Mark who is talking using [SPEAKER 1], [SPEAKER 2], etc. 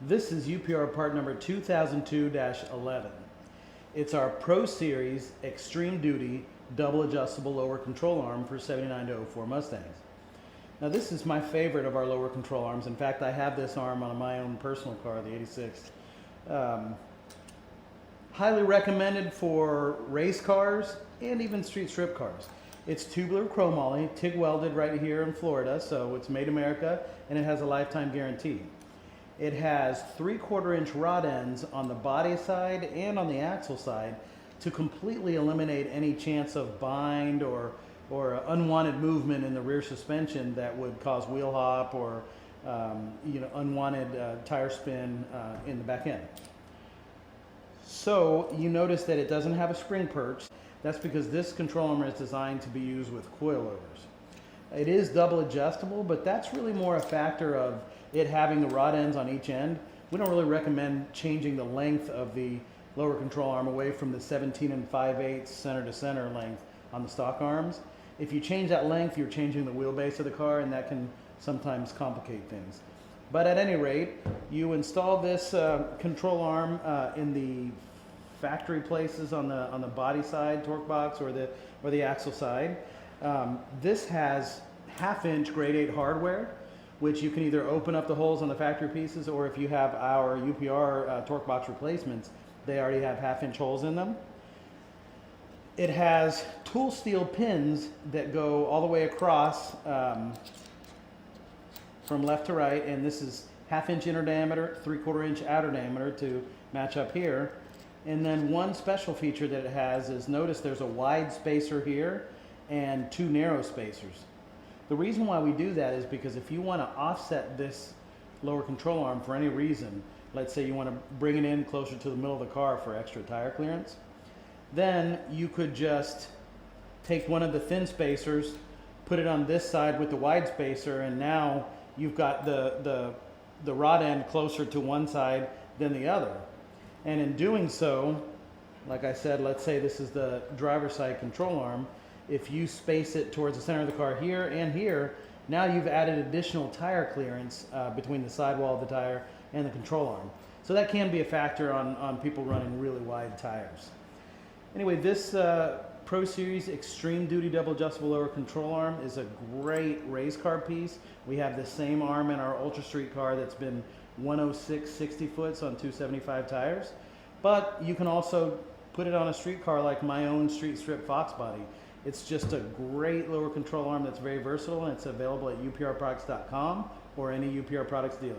[SPEAKER 1] This is UPR part number 2002-11. It's our Pro Series Extreme Duty Double Adjustable Lower Control Arm for 79 to 04 Mustangs. Now this is my favorite of our lower control arms. In fact, I have this arm on my own personal car, the 86. Highly recommended for race cars and even street strip cars. It's tubular Chrome Moly, TIG welded right here in Florida, so it's made America, and it has a lifetime guarantee. It has 3/4 inch rod ends on the body side and on the axle side to completely eliminate any chance of bind or unwanted movement in the rear suspension that would cause wheel hop or unwanted tire spin in the back end. So you notice that it doesn't have a spring perch. That's because this control arm is designed to be used with coilovers. It is double adjustable, but that's really more a factor of it having the rod ends on each end. We don't really recommend changing the length of the lower control arm away from the 17 5/8 center to center length on the stock arms. If you change that length, you're changing the wheelbase of the car, and that can sometimes complicate things. But at any rate, you install this control arm in the factory places on the body side, torque box, or the axle side. This has 1/2 inch grade 8 hardware, which you can either open up the holes on the factory pieces, or if you have our UPR torque box replacements, they already have 1/2 inch holes in them. It has tool steel pins that go all the way across from left to right, and this is 1/2 inch inner diameter, 3/4 inch outer diameter to match up here. And then one special feature that it has is, notice there's a wide spacer here and 2 narrow spacers. The reason why we do that is because if you want to offset this lower control arm for any reason, let's say you want to bring it in closer to the middle of the car for extra tire clearance, then you could just take one of the thin spacers, put it on this side with the wide spacer, and now you've got the rod end closer to one side than the other. And in doing so, like I said, let's say this is the driver's side control arm. If you space it towards the center of the car here and here, now you've added additional tire clearance between the sidewall of the tire and the control arm. So that can be a factor on people running really wide tires. Anyway, this Pro Series Extreme Duty Double Adjustable Lower Control Arm is a great race car piece. We have the same arm in our Ultra Street car that's been 106 60 foots on 275 tires. But you can also put it on a street car like my own street strip Fox body. It's just a great lower control arm that's very versatile, and it's available at uprproducts.com or any UPR Products dealer.